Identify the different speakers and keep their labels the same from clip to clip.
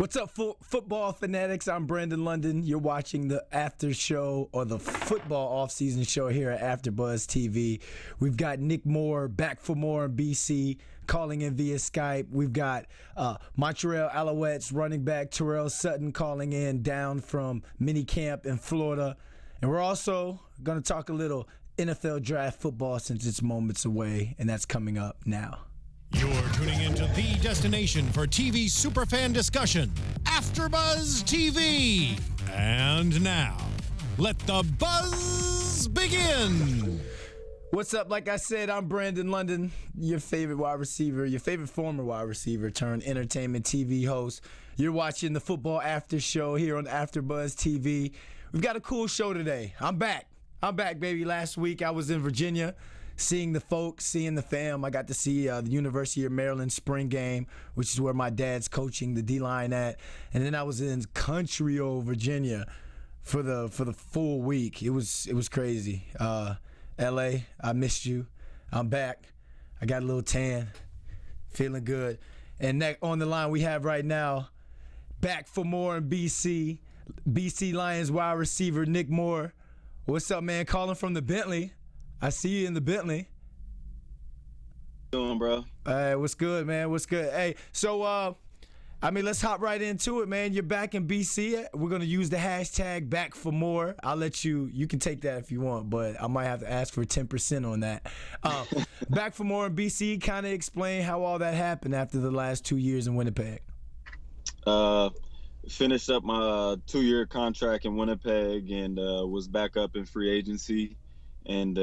Speaker 1: What's up, football fanatics? I'm Brandon London. You're watching the after show or the football off-season show here at AFTERBUZZ TV. We've got Nick Moore back for more in BC, calling in via Skype. We've got Montreal Alouettes running back Terrell Sutton calling in down from minicamp in Florida. And we're also going to talk a little NFL draft football since it's moments away, and that's coming up now.
Speaker 2: You're tuning into the destination for TV superfan discussion, AFTERBUZZ TV. And now, let the buzz begin.
Speaker 1: What's up? Like I said, I'm Brandon London, your favorite wide receiver, your favorite former wide receiver turned entertainment TV host. You're watching the football after show here on AFTERBUZZ TV. We've got a cool show today. I'm back, baby. Last week I was in Virginia, seeing the folks, seeing the fam. I got to see the University of Maryland spring game, which is where my dad's coaching the D-line at. And then I was in country old Virginia for the full week. It was crazy. LA, I missed you. I'm back. I got a little tan, feeling good. And on the line we have right now, back for more in BC Lions wide receiver Nick Moore. What's up, man? Calling from the Bentley. I see you in the Bentley.
Speaker 3: Doing, bro?
Speaker 1: Hey, what's good, man? What's good? Hey, so let's hop right into it, man. You're back in BC. We're gonna use the hashtag back for more. I'll let you can take that if you want, but I might have to ask for 10% on that. Back for more in BC. Kind of explain how all that happened after the last 2 years in Winnipeg.
Speaker 3: Finished up my 2-year contract in Winnipeg and was back up in free agency. And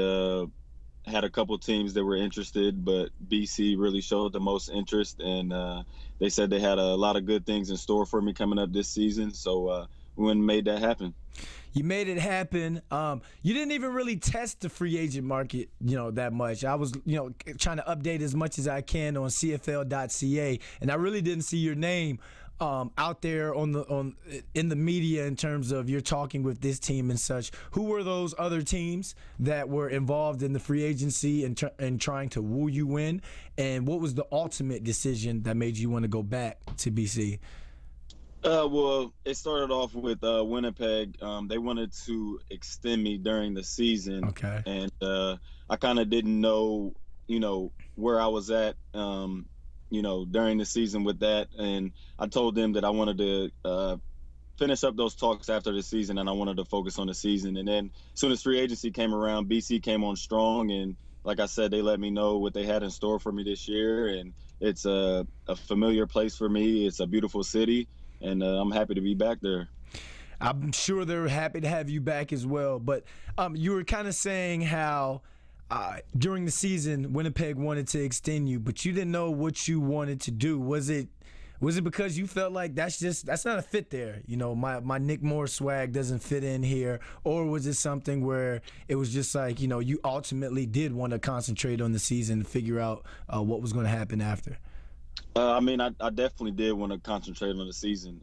Speaker 3: had a couple teams that were interested, but BC really showed the most interest, and they said they had a lot of good things in store for me coming up this season, so we went and made that happen.
Speaker 1: You made it happen. You didn't even really test the free agent market, that much. I was, trying to update as much as I can on CFL.ca, and I really didn't see your name out there in the media in terms of you're talking with this team and such. Who were those other teams that were involved in the free agency and trying to woo you in? And what was the ultimate decision that made you want to go back to BC?
Speaker 3: Well, it started off with Winnipeg. They wanted to extend me during the season. Okay. And I kind of didn't know, where I was at, during the season with that. And I told them that I wanted to finish up those talks after the season, and I wanted to focus on the season. And then as soon as free agency came around, BC came on strong. And like I said, they let me know what they had in store for me this year. And it's a familiar place for me. It's a beautiful city. And I'm happy to be back there.
Speaker 1: I'm sure they're happy to have you back as well. But you were kind of saying how during the season, Winnipeg wanted to extend you, but you didn't know what you wanted to do. Was it because you felt like that's not a fit there? My Nick Moore swag doesn't fit in here. Or was it something where it was just like, you ultimately did want to concentrate on the season and figure out what was going to happen after?
Speaker 3: I definitely did want to concentrate on the season.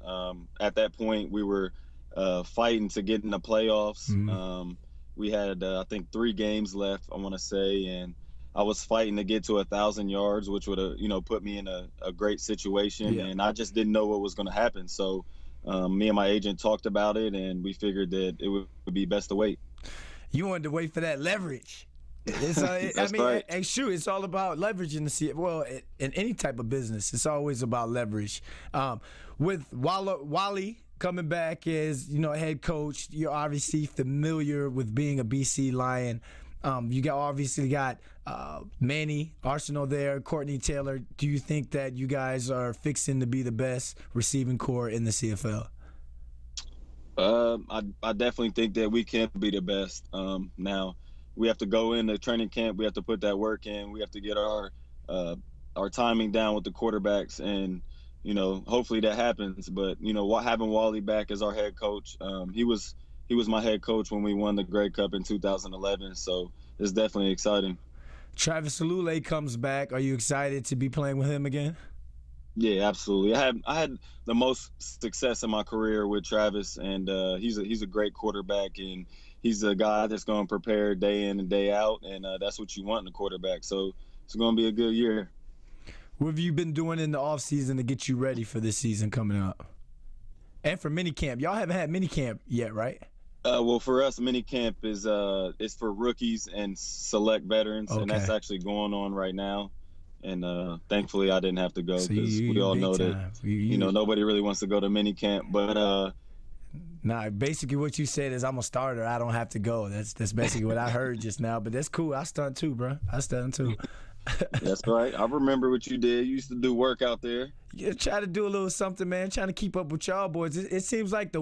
Speaker 3: At that point, we were fighting to get in the playoffs. Mm-hmm. We had, I think, 3 games left, I want to say, and I was fighting to get to 1,000 yards, which would have, put me in a great situation. Yeah. And I just didn't know what was going to happen. So me and my agent talked about it, and we figured that it would be best to wait.
Speaker 1: You wanted to wait for that leverage.
Speaker 3: Right.
Speaker 1: Hey, shoot, it's all about leverage in the CFL. Well, in any type of business, it's always about leverage. With Wally coming back as head coach, you're obviously familiar with being a BC Lion. You obviously got Manny Arsenal there, Courtney Taylor. Do you think that you guys are fixing to be the best receiving core in the CFL?
Speaker 3: I definitely think that we can be the best. Now, we have to go into training camp. We have to put that work in. We have to get our timing down with the quarterbacks, and hopefully that happens. But having Wally back as our head coach, he was my head coach when we won the Grey Cup in 2011. So it's definitely exciting.
Speaker 1: Travis Alule comes back. Are you excited to be playing with him again?
Speaker 3: Yeah, absolutely. I had the most success in my career with Travis, and he's a great quarterback, and he's a guy that's going to prepare day in and day out, and that's what you want in a quarterback. So it's going to be a good year.
Speaker 1: What have you been doing in the off season to get you ready for this season coming up? And for minicamp, y'all haven't had minicamp yet, right?
Speaker 3: Well, for us, minicamp is for rookies and select veterans, and that's actually going on right now. And thankfully, I didn't have to go because we all know that nobody really wants to go to minicamp. But
Speaker 1: nah, basically what you said is I'm a starter. I don't have to go. That's basically what I heard just now. But that's cool. I stunt too, bro. I stunt too.
Speaker 3: That's right. I remember what you did. You used to do work out there.
Speaker 1: Yeah, try to do a little something, man. Trying to keep up with y'all boys. It seems like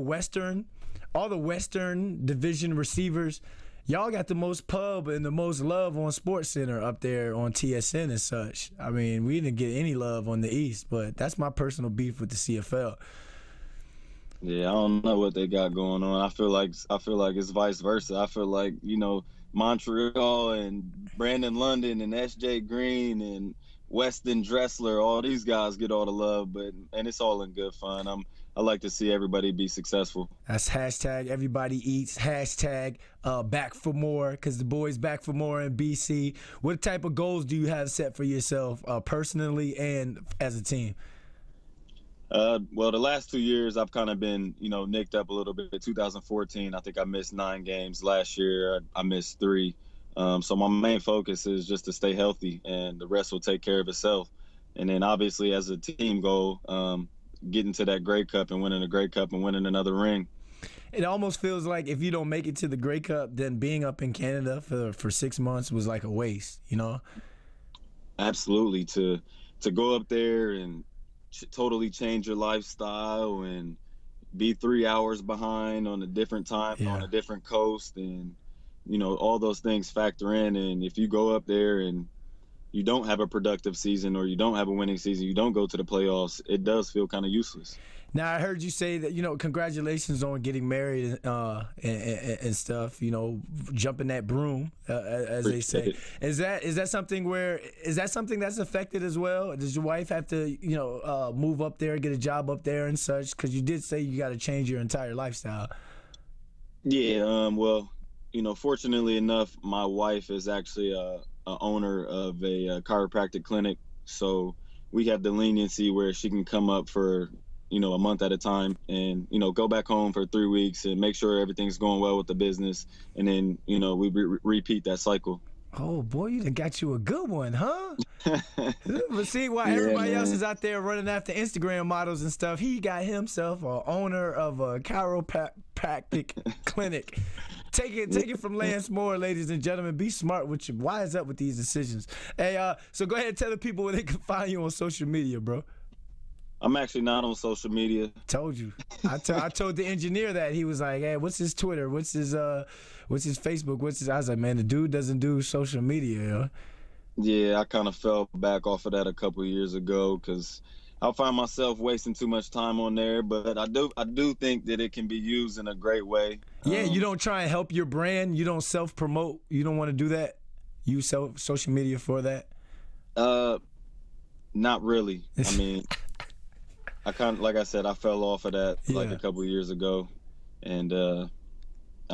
Speaker 1: all the Western Division receivers, y'all got the most pub and the most love on SportsCenter up there on TSN and such. I mean, we didn't get any love on the East, but that's my personal beef with the CFL.
Speaker 3: Yeah, I don't know what they got going on. I feel like it's vice versa. I feel like, Montreal and Brandon London and S.J. Green and Weston Dressler, all these guys get all the love, and it's all in good fun. I like to see everybody be successful.
Speaker 1: That's hashtag everybody eats, hashtag back for more, because the boys back for more in BC. What type of goals do you have set for yourself personally and as a team?
Speaker 3: Well, the last 2 years I've kind of been, nicked up a little bit. 2014, I think I missed 9 games. Last year I missed 3. So my main focus is just to stay healthy, and the rest will take care of itself. And then obviously as a team goal, getting to that Grey Cup and winning a Grey Cup and winning another ring.
Speaker 1: It almost feels like if you don't make it to the Grey Cup, then being up in Canada for 6 months was like a waste,
Speaker 3: Absolutely. To go up there and totally change your lifestyle and be 3 hours behind on a different time on a different coast, and all those things factor in. And if you go up there and you don't have a productive season or you don't have a winning season, you don't go to the playoffs, it does feel kind of useless.
Speaker 1: Now, I heard you say that, congratulations on getting married and stuff, jumping that broom, as they say. Is that something that's affected as well? Does your wife have to, move up there, get a job up there and such? Because you did say you got to change your entire lifestyle.
Speaker 3: Yeah, well, fortunately enough, my wife is actually a owner of a chiropractic clinic, so we have the leniency where she can come up for a month at a time and go back home for 3 weeks and make sure everything's going well with the business, and then we repeat that cycle.
Speaker 1: Oh boy, you done got you a good one, huh? But see, while everybody else is out there running after Instagram models and stuff, he got himself an owner of a chiropractic clinic. Take it from Lance Moore, ladies and gentlemen. Be smart with you. Wise up with these decisions. Hey, so go ahead and tell the people where they can find you on social media, bro.
Speaker 3: I'm actually not on social media.
Speaker 1: Told you. I told the engineer that. He was like, "Hey, what's his Twitter? What's his Facebook? I was like, man, the dude doesn't do social media."
Speaker 3: Yeah, I kind of fell back off of that a couple of years ago because I find myself wasting too much time on there. But I do think that it can be used in a great way.
Speaker 1: Yeah, you don't try and help your brand. You don't self-promote. You don't want to do that. Use social media for that.
Speaker 3: Not really. I mean. I like I said, I fell off of that like a couple of years ago, and I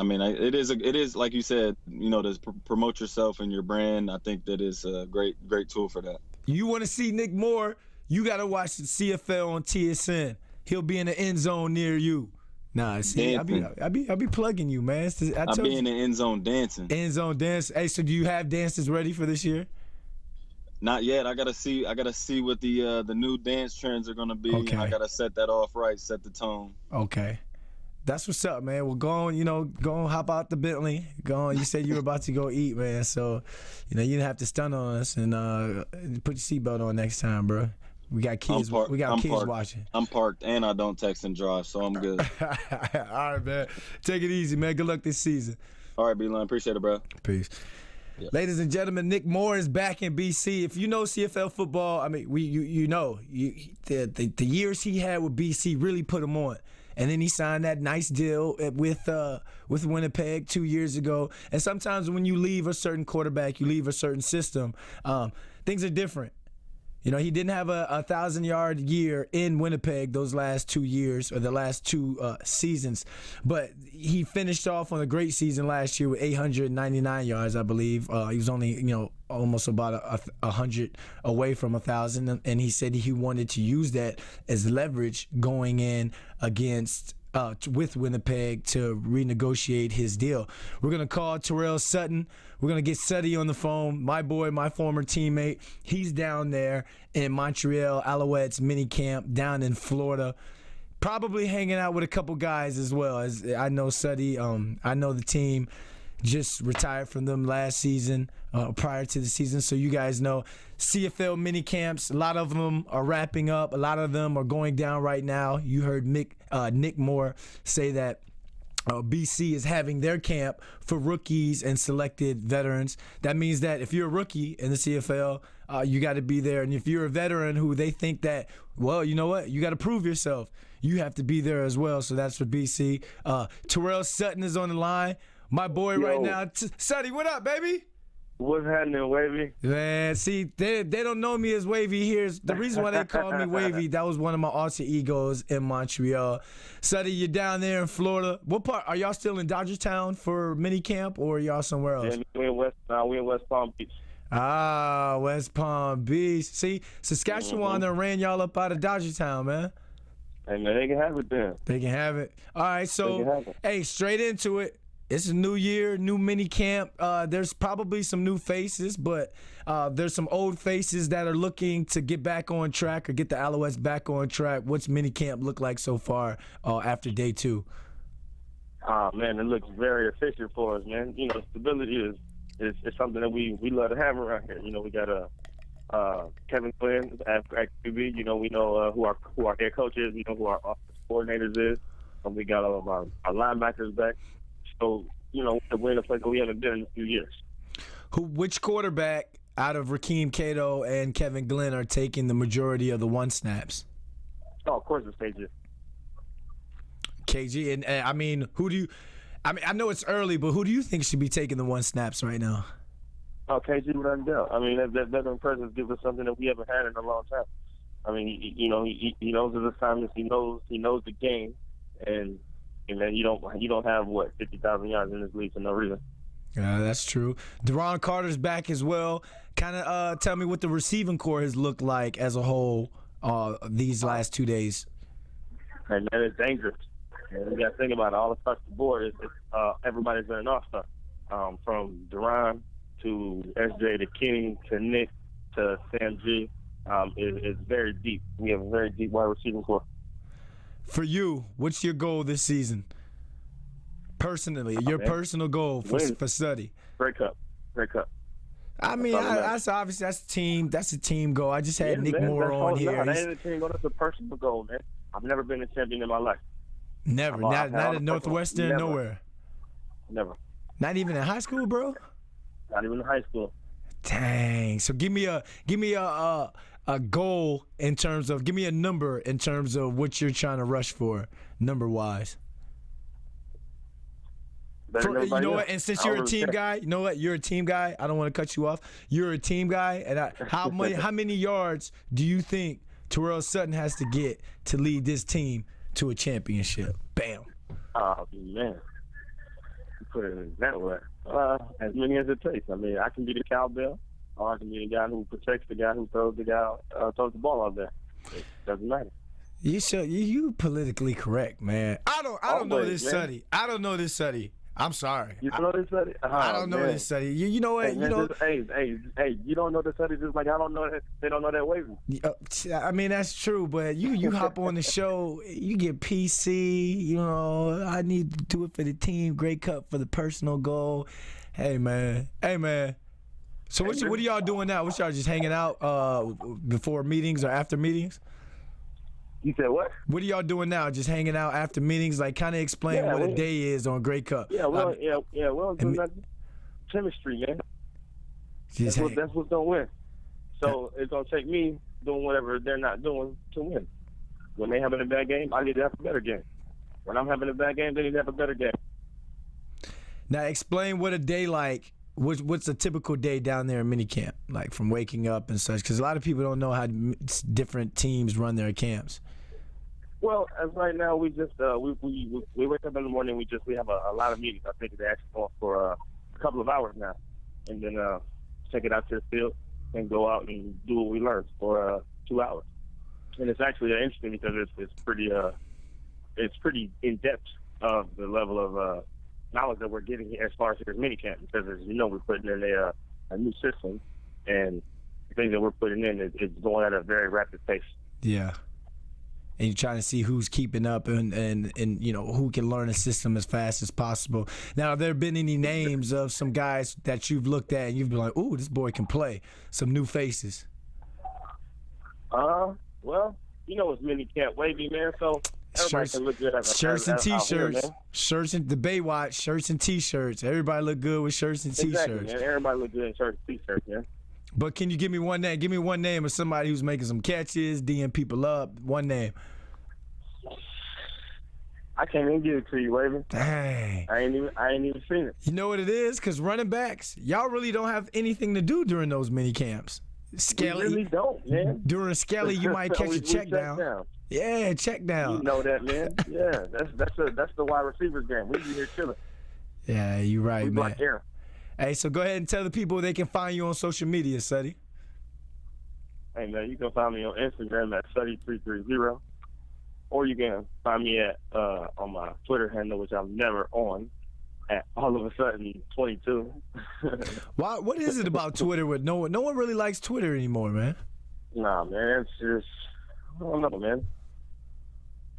Speaker 3: mean, it is like you said, to promote yourself and your brand. I think that is a great tool for that. You
Speaker 1: want to see Nick Moore? You got to watch the CFL on TSN. He'll be in the end zone near you. Nah, see, I be plugging you, man.
Speaker 3: I'll be in the end zone dancing.
Speaker 1: End zone dance. Hey, so do you have dances ready for this year?
Speaker 3: Not yet. I gotta see what the new dance trends are gonna be. Okay. I gotta set that off right, set the tone. Okay, that's what's up, man. Well, go on, hop out the Bentley. Go on. You said you were about to go eat, man. So, you didn't have to stun on us, and put your seatbelt on next time, bro. We got kids. We got kids watching. I'm parked, and I don't text and drive, so I'm good. All right, man. Take it easy, man. Good luck this season. All right, B-Line. Appreciate it, bro. Peace. Yep. Ladies and gentlemen, Nick Moore is back in BC. If you know CFL football, I mean, the years he had with BC really put him on. And then he signed that nice deal with Winnipeg 2 years ago. And sometimes when you leave a certain quarterback, you leave a certain system, things are different.
Speaker 1: You know, he didn't have a 1,000-yard year in Winnipeg those last 2 years, or the last two seasons, but he finished off on a great season last year with 899 yards, I believe. He was only, almost about 100 away from 1,000, and he said he wanted to use that as leverage going in against with Winnipeg to renegotiate his deal. We're going to call Terrell Sutton. We're going to get Sutty on the phone, my boy, my former teammate. He's down there in Montreal Alouettes mini camp down in Florida, probably hanging out with a couple guys as well. As I know Sutty, I know the team just retired from them last season, prior to the season. So you guys know CFL mini camps, a lot of them are wrapping up. A lot of them are going down right now. You heard Nick Moore say that BC is having their camp for rookies and selected veterans. That means that if you're a rookie in the CFL, you got to be there. And if you're a veteran who they think that, well, you know what, you got to prove yourself, you have to be there as well. So that's for BC. Terrell Sutton is on the line. My boy right now. Sutty, what up, baby?
Speaker 4: What's happening, Wavy?
Speaker 1: Man, see, they don't know me as Wavy. Here's the reason why they call me Wavy. That was one of my alter egos in Montreal. Sutty, you're down there in Florida. What part? Are y'all still in Dodgertown for mini camp, or are y'all somewhere else?
Speaker 4: Yeah, we in West Palm Beach.
Speaker 1: Ah, West Palm Beach. See, Saskatchewan done ran y'all up out of Dodgertown, man.
Speaker 4: Hey, man, they can have it then.
Speaker 1: They can have it. All right, so, hey, straight into it. It's a new year, new mini camp. There's probably some new faces, but there's some old faces that are looking to get back on track or get the Alouettes back on track. What's mini camp look like so far after day 2?
Speaker 4: Man, it looks very efficient for us, man. Stability is something that we love to have around here. We got Kevin Flynn at QB. We know who our head coach is. We know who our offensive coordinators is. And we got all of our linebackers back. So, we're in a place that we haven't been in a few years.
Speaker 1: Which quarterback out of Rakeem Cato and Kevin Glenn are taking the majority of the 1 snaps?
Speaker 4: Oh, of course it's KG.
Speaker 1: KG, and I mean, I know it's early, but who do you think should be taking the 1 snaps right now?
Speaker 4: Oh, KG without a doubt. I mean, that veteran presence gives us something that we haven't had in a long time. I mean, he knows his assignments. He knows the game, and then you don't have 50,000 yards in this league for no reason.
Speaker 1: Yeah, that's true. Deron Carter's back as well. Kind of tell me what the receiving core has looked like as a whole these last 2 days.
Speaker 4: And man, it's dangerous. And we got to think about it. All across the board, everybody's been an all-star. From Deron to SJ to Kenny to Nick to Sam G. It's very deep. We have a very deep wide receiving core. For
Speaker 1: you, what's your goal this season? Personally, your personal goal for study.
Speaker 4: Grey Cup.
Speaker 1: I mean, that's obviously that's a team goal. I just had Nick Moore on here.
Speaker 4: That ain't a team goal. That's a personal goal, man. I've never been a champion in my life.
Speaker 1: Never. Not at Northwestern, nowhere.
Speaker 4: Never.
Speaker 1: Not even in high school, bro.
Speaker 4: Not even in high school.
Speaker 1: Dang. So give me a goal in terms of, give me a number in terms of what you're trying to rush for, number wise. You know what? And since you're a team guy, you know what? You're a team guy. I don't want to cut you off. You're a team guy, and how many yards do you think Terrell Sutton has to get to lead this team to a championship? Bam.
Speaker 4: Oh man, you put it in that way. As many as it takes. I mean, I can be the cowbell, or I can be the guy who protects the guy who throws the ball out there. It doesn't matter.
Speaker 1: You politically correct, man. I don't know this Sutty. I don't know this Sutty. I'm sorry.
Speaker 4: You don't know this Sutty?
Speaker 1: I don't know this Sutty. You know what?
Speaker 4: Hey, you don't know the Sutty just like I don't know that they don't know that Wavy.
Speaker 1: I mean, that's true, but you hop on the show, you get PC, I need to do it for the team, Grey Cup for the personal goal. Hey, man. So what are y'all doing now? What y'all just hanging out before meetings or after meetings?
Speaker 4: You said what?
Speaker 1: What are y'all doing now? Just hanging out after meetings? Like, kind of explain what a day is on Grey Cup.
Speaker 4: Yeah, we're doing that chemistry, man. That's what's gonna win. So it's gonna take me doing whatever they're not doing to win. When they having a bad game, I need to have a better game. When I'm having a bad game, they need to have a better game.
Speaker 1: Now explain what a day like What's a typical day down there in minicamp, like from waking up and such? Because a lot of people don't know how different teams run their camps.
Speaker 4: Well, as right now, we just we wake up in the morning. We have a lot of meetings. I think they're actually going for a couple of hours now, and then take it out to the field and go out and do what we learned for 2 hours. And it's actually interesting because it's pretty in depth of the level of knowledge that we're getting as far as this minicamp, because as you know, we're putting in a new system, and the things that we're putting in is going at a very rapid pace.
Speaker 1: Yeah. And you're trying to see who's keeping up and you know, who can learn the system as fast as possible. Now, have there been any names of some guys that you've looked at and you've been like, ooh, this boy can play? Some new faces.
Speaker 4: Well, you know, it's minicamp wavy, man, so everybody can look good
Speaker 1: shirts and T-shirts.
Speaker 4: Here,
Speaker 1: shirts and the Baywatch, shirts and T-shirts. Everybody look good with shirts and T-shirts.
Speaker 4: Exactly, man. Everybody look good in shirts and T-shirts, man.
Speaker 1: But can you give me one name? Give me one name of somebody who's making some catches, D'ing people up. One name.
Speaker 4: I can't even give it to you, Wavy.
Speaker 1: Dang.
Speaker 4: I ain't even seen it.
Speaker 1: You know what it is? Because running backs, y'all really don't have anything to do during those mini camps. Skelly,
Speaker 4: we really don't, man.
Speaker 1: During Skelly, you might catch a check down. Yeah, check down.
Speaker 4: You know that, man. Yeah, that's the wide receivers game. We be here chilling.
Speaker 1: Yeah, you're right,
Speaker 4: we
Speaker 1: man.
Speaker 4: Air.
Speaker 1: Hey, so go ahead and tell the people they can find you on social media, Suddy.
Speaker 4: Hey, man, you can find me on Instagram at Suddy330, or you can find me at on my Twitter handle, which I'm never on, at all of a sudden 22.
Speaker 1: Why? What is it about Twitter with no one really likes Twitter anymore, man?
Speaker 4: Nah, man, it's just, I don't know, man.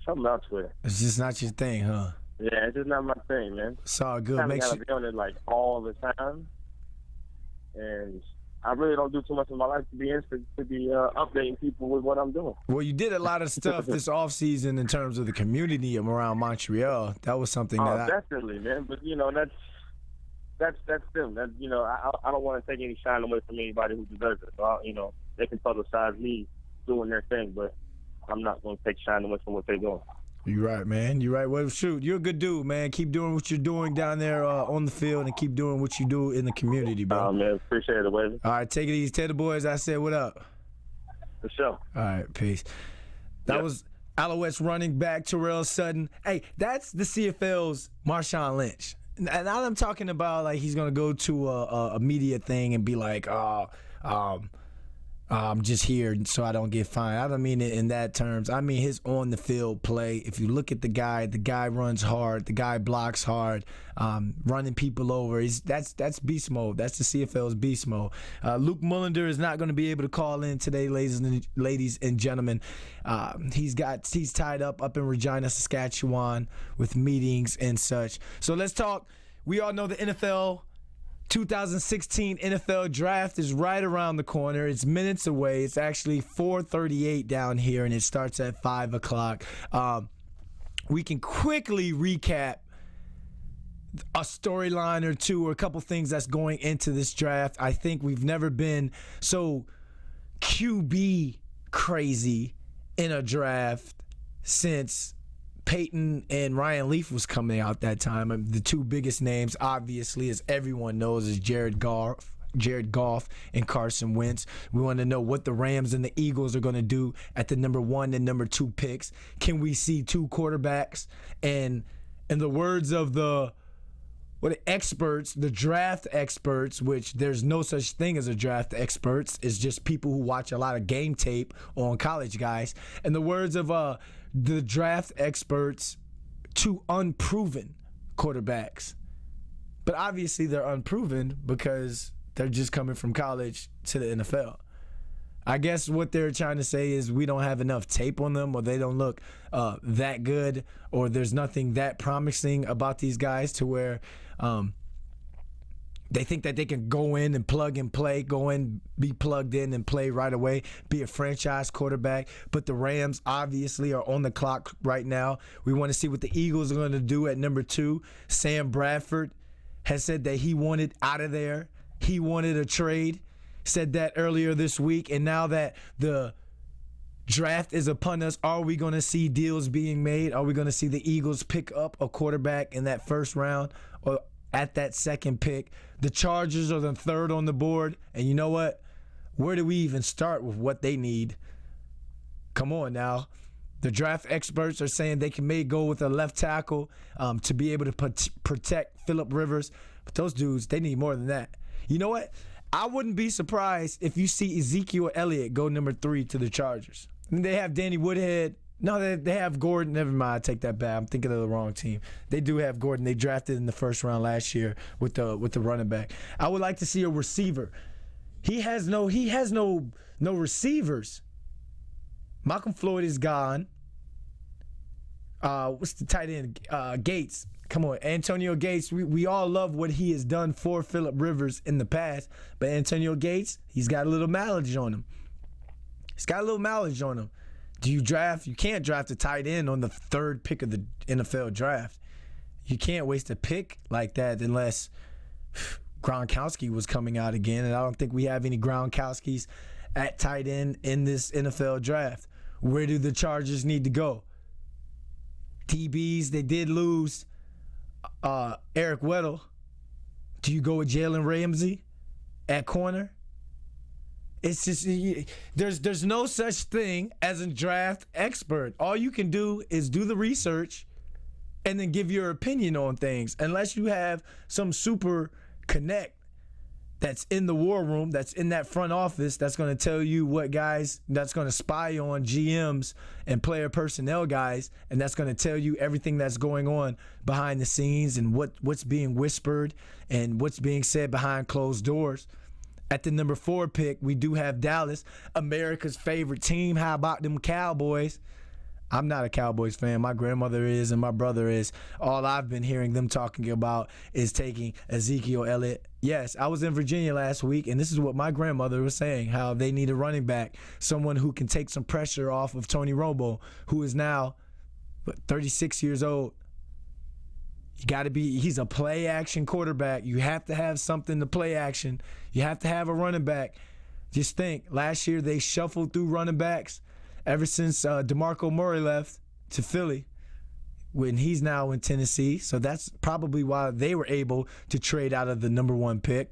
Speaker 4: Something about Twitter.
Speaker 1: It's just not your thing, huh?
Speaker 4: Yeah, it's just not my thing, man.
Speaker 1: It's all good.
Speaker 4: Make sure be on it like all the time, and I really don't do too much in my life to be updating people with what I'm doing.
Speaker 1: Well, you did a lot of stuff this off-season in terms of the community around Montreal. That was something
Speaker 4: definitely, man. But you know, that's them. That, you know, I don't want to take any shine away from anybody who deserves it. So you know, they can publicize me doing their thing, but I'm not going to take shine away from what they're doing.
Speaker 1: You're right, man. You're right. Well, shoot, you're a good dude, man. Keep doing what you're doing down there on the field, and keep doing what you do in the community, bro.
Speaker 4: Man, appreciate it, Wavy.
Speaker 1: All right, take it easy. Tell the boys I said what up.
Speaker 4: For sure.
Speaker 1: All right, peace. That was Alouettes running back Terrell Sutton. Hey, that's the CFL's Marshawn Lynch. And now I'm talking about like he's gonna go to a media thing and be like, I'm just here so I don't get fined. I don't mean it in that terms. I mean his on the field play. If you look at the guy runs hard. The guy blocks hard, running people over. That's beast mode. That's the CFL's beast mode. Luke Mullender is not going to be able to call in today, ladies and gentlemen. He's tied up in Regina, Saskatchewan with meetings and such. So let's talk. We all know the NFL 2016 NFL Draft is right around the corner. It's minutes away. It's actually 4:38 down here, and it starts at 5 o'clock. We can quickly recap a storyline or two or a couple things that's going into this draft. I think we've never been so QB crazy in a draft since Peyton and Ryan Leaf was coming out that time. The two biggest names, obviously, as everyone knows, is Jared Goff and Carson Wentz. We want to know what the Rams and the Eagles are going to do at the number 1 and number 2 picks. Can we see two quarterbacks? And in the words of the experts, the draft experts, which there's no such thing as a draft experts, it's just people who watch a lot of game tape on college guys. In the words of the draft experts, two unproven quarterbacks. But obviously they're unproven because they're just coming from college to the NFL. I guess what they're trying to say is we don't have enough tape on them, or they don't look that good, or there's nothing that promising about these guys to where they think that they can go in and plug and play, go in, be plugged in and play right away, be a franchise quarterback. But the Rams obviously are on the clock right now. We want to see what the Eagles are going to do at number 2. Sam Bradford has said that he wanted out of there. He wanted a trade. Said that earlier this week. And now that the draft is upon us, are we going to see deals being made? Are we going to see the Eagles pick up a quarterback in that first round? Or at that second pick. The Chargers are the third on the board. And you know what? Where do we even start with what they need? Come on now. The draft experts are saying they may go with a left tackle to be able to protect Phillip Rivers. But those dudes, they need more than that. You know what? I wouldn't be surprised if you see Ezekiel Elliott go number 3 to the Chargers. I mean, they have Danny Woodhead. No, they have Gordon. Never mind. I take that back. I'm thinking of the wrong team. They do have Gordon. They drafted in the first round last year with the running back. I would like to see a receiver. He has no receivers. Malcolm Floyd is gone. What's the tight end? Gates. Come on, Antonio Gates. We all love what he has done for Phillip Rivers in the past, but Antonio Gates, he's got a little mileage on him. Do you draft? You can't draft a tight end on the 3rd pick of the NFL draft. You can't waste a pick like that unless Gronkowski was coming out again, and I don't think we have any Gronkowskis at tight end in this NFL draft. Where do the Chargers need to go? DBs, they did lose Eric Weddle. Do you go with Jalen Ramsey at corner? It's just there's no such thing as a draft expert. All you can do is do the research and then give your opinion on things. Unless you have some super connect that's in the war room, that's in that front office, that's going to tell you what guys, that's going to spy on GMs and player personnel guys, and that's going to tell you everything that's going on behind the scenes and what's being whispered and what's being said behind closed doors. At the number 4 pick, we do have Dallas, America's favorite team. How about them Cowboys? I'm not a Cowboys fan. My grandmother is and my brother is. All I've been hearing them talking about is taking Ezekiel Elliott. Yes, I was in Virginia last week, and this is what my grandmother was saying, how they need a running back, someone who can take some pressure off of Tony Romo, who is now 36 years old. You got to be, he's a play-action quarterback. You have to have something to play action. You have to have a running back. Just think, last year they shuffled through running backs ever since DeMarco Murray left to Philly, when he's now in Tennessee. So that's probably why they were able to trade out of the number 1 pick.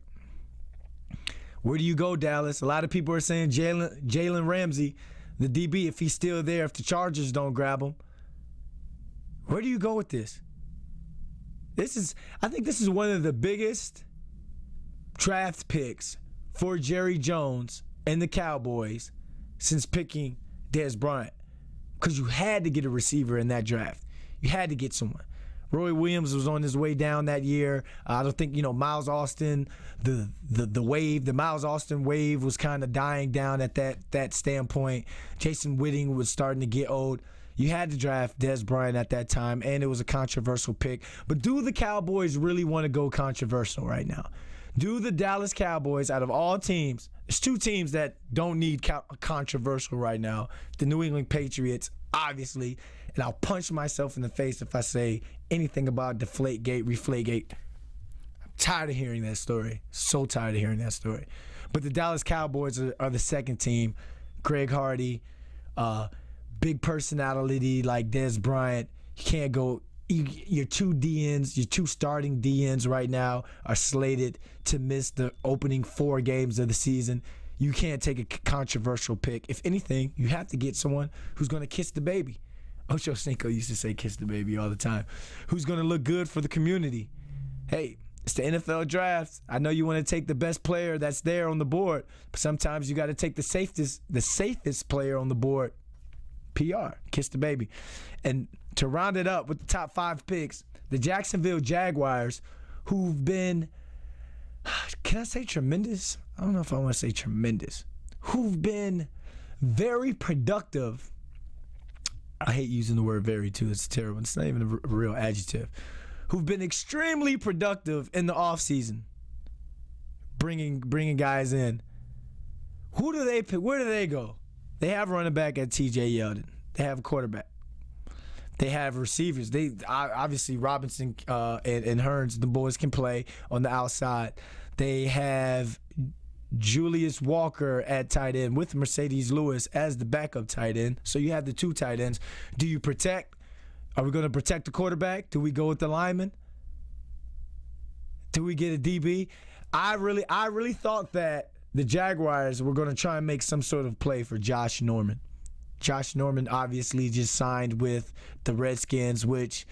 Speaker 1: Where do you go, Dallas? A lot of people are saying Jalen Ramsey, the DB, if he's still there, if the Chargers don't grab him. Where do you go with this? I think this is one of the biggest draft picks for Jerry Jones and the Cowboys since picking Dez Bryant, because you had to get a receiver in that draft. You had to get someone. Roy Williams was on his way down that year. I don't think, Miles Austin, the Miles Austin wave was kind of dying down at that standpoint. Jason Witting was starting to get old. You had to draft Dez Bryant at that time, and it was a controversial pick. But do the Cowboys really want to go controversial right now? Do the Dallas Cowboys, out of all teams, there's 2 teams that don't need controversial right now. The New England Patriots, obviously, and I'll punch myself in the face if I say anything about Deflategate, Reflategate. I'm tired of hearing that story. So tired of hearing that story. But the Dallas Cowboys are the second team. Greg Hardy, big personality like Dez Bryant. You can't go. Your 2 DNs, your 2 starting DNs right now are slated to miss the opening 4 games of the season. You can't take a controversial pick. If anything, you have to get someone who's going to kiss the baby. Ocho Cinco used to say kiss the baby all the time. Who's going to look good for the community. Hey, it's the NFL draft. I know you want to take the best player that's there on the board, but sometimes you got to take the safest player on the board. PR, kiss the baby. And to round it up with the top 5 picks, the Jacksonville Jaguars, who've been, can I say tremendous? I don't know if I want to say tremendous. Who've been very productive. I hate using the word very too. It's terrible. It's not even a real adjective. Who've been extremely productive in the offseason, bringing guys in. Who do they pick? Where do they go? They have a running back at TJ Yeldon. They have a quarterback. They have receivers. They obviously Robinson and Hearns, the boys can play on the outside. They have Julius Walker at tight end with Mercedes Lewis as the backup tight end. So you have the 2 tight ends. Do you protect? Are we going to protect the quarterback? Do we go with the lineman? Do we get a DB? I really thought that the Jaguars were going to try and make some sort of play for Josh Norman. Josh Norman obviously just signed with the Redskins, which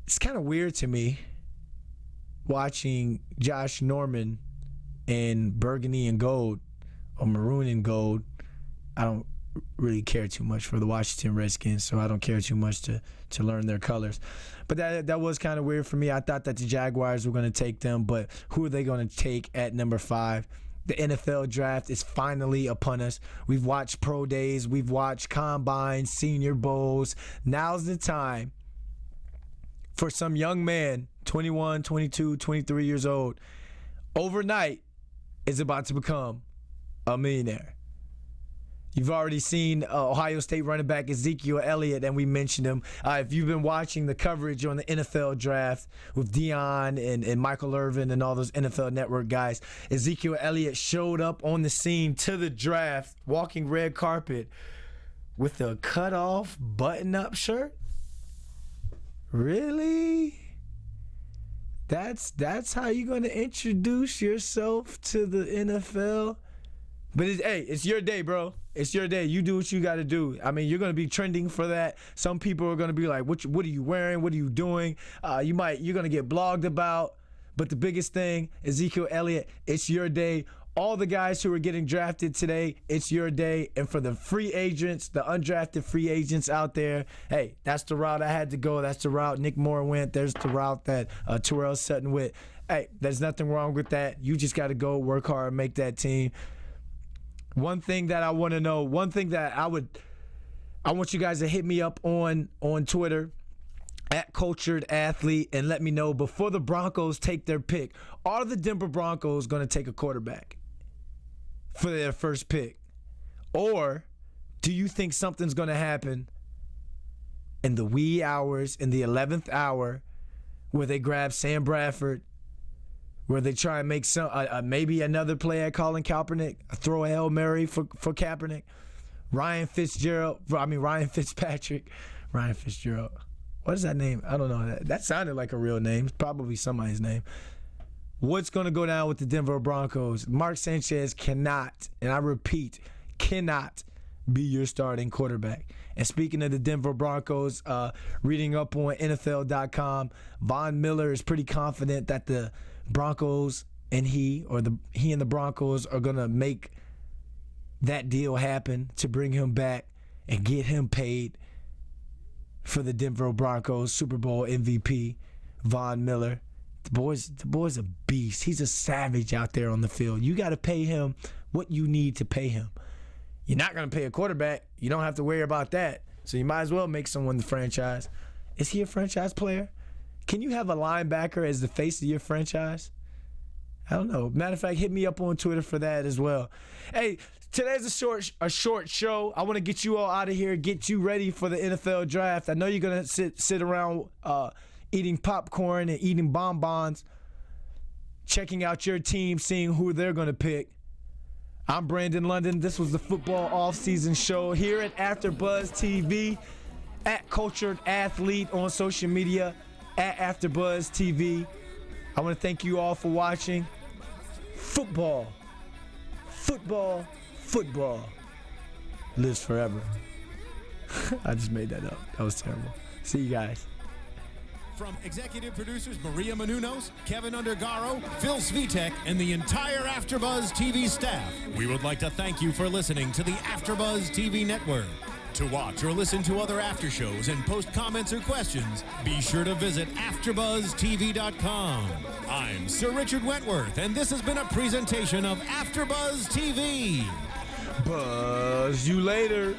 Speaker 1: it's kind of weird to me watching Josh Norman in burgundy and gold or maroon and gold. I don't really care too much for the Washington Redskins, so I don't care too much to learn their colors. But that was kind of weird for me. I thought that the Jaguars were going to take them, but who are they going to take at number 5? The NFL draft is finally upon us. We've watched pro days. We've watched combines, senior bowls. Now's the time for some young man, 21, 22, 23 years old, overnight is about to become a millionaire. You've already seen Ohio State running back Ezekiel Elliott, and we mentioned him. If you've been watching the coverage on the NFL draft with Dion and Michael Irvin and all those NFL Network guys, Ezekiel Elliott showed up on the scene to the draft, walking red carpet with a cut-off button-up shirt. Really? That's how you're going to introduce yourself to the NFL? But it's your day, bro. It's your day. You do what you got to do. I mean, you're going to be trending for that. Some people are going to be like, what are you wearing? What are you doing? You're going to get blogged about. But the biggest thing, Ezekiel Elliott, it's your day. All the guys who are getting drafted today, it's your day. And for the free agents, the undrafted free agents out there, hey, that's the route I had to go. That's the route Nick Moore went. There's the route that Terrell Sutton went. Hey, there's nothing wrong with that. You just got to go work hard and make that team. One thing that I want to know, one thing that I want you guys to hit me up on Twitter, @CulturedAthlete, and let me know before the Broncos take their pick. Are the Denver Broncos going to take a quarterback for their first pick? Or do you think something's going to happen in the wee hours, in the 11th hour, where they grab Sam Bradford, where they try and make some maybe another play at Colin Kaepernick, throw a Hail Mary for Kaepernick, Ryan Fitzgerald, Ryan Fitzpatrick, Ryan Fitzgerald. What is that name? I don't know. That sounded like a real name. It's probably somebody's name. What's going to go down with the Denver Broncos? Mark Sanchez cannot, and I repeat, cannot be your starting quarterback. And speaking of the Denver Broncos, reading up on NFL.com, Von Miller is pretty confident that the Broncos and he and the Broncos are going to make that deal happen to bring him back and get him paid for the Denver Broncos Super Bowl MVP, Von Miller. The boy's a beast. He's a savage out there on the field. You got to pay him what you need to pay him. You're not going to pay a quarterback. You don't have to worry about that. So you might as well make someone the franchise. Is he a franchise player? Can you have a linebacker as the face of your franchise? I don't know. Matter of fact, hit me up on Twitter for that as well. Hey, today's a short show. I want to get you all out of here, get you ready for the NFL draft. I know you're going to sit around eating popcorn and eating bonbons, checking out your team, seeing who they're going to pick. I'm Brandon London. This was the Football Off-Season show here at AfterBuzz TV, @CulturedAthlete on social media, @AfterBuzz TV. I want to thank you all for watching. Football lives forever. I just made that up. That was terrible. See you guys.
Speaker 2: From executive producers Maria Menounos, Kevin Undergaro, Phil Svitek, and the entire AfterBuzz TV staff, we would like to thank you for listening to the AfterBuzz TV network. To watch or listen to other after shows and post comments or questions, be sure to visit AfterBuzzTV.com. I'm Sir Richard Wentworth, and this has been a presentation of AfterBuzz TV.
Speaker 1: Buzz you later.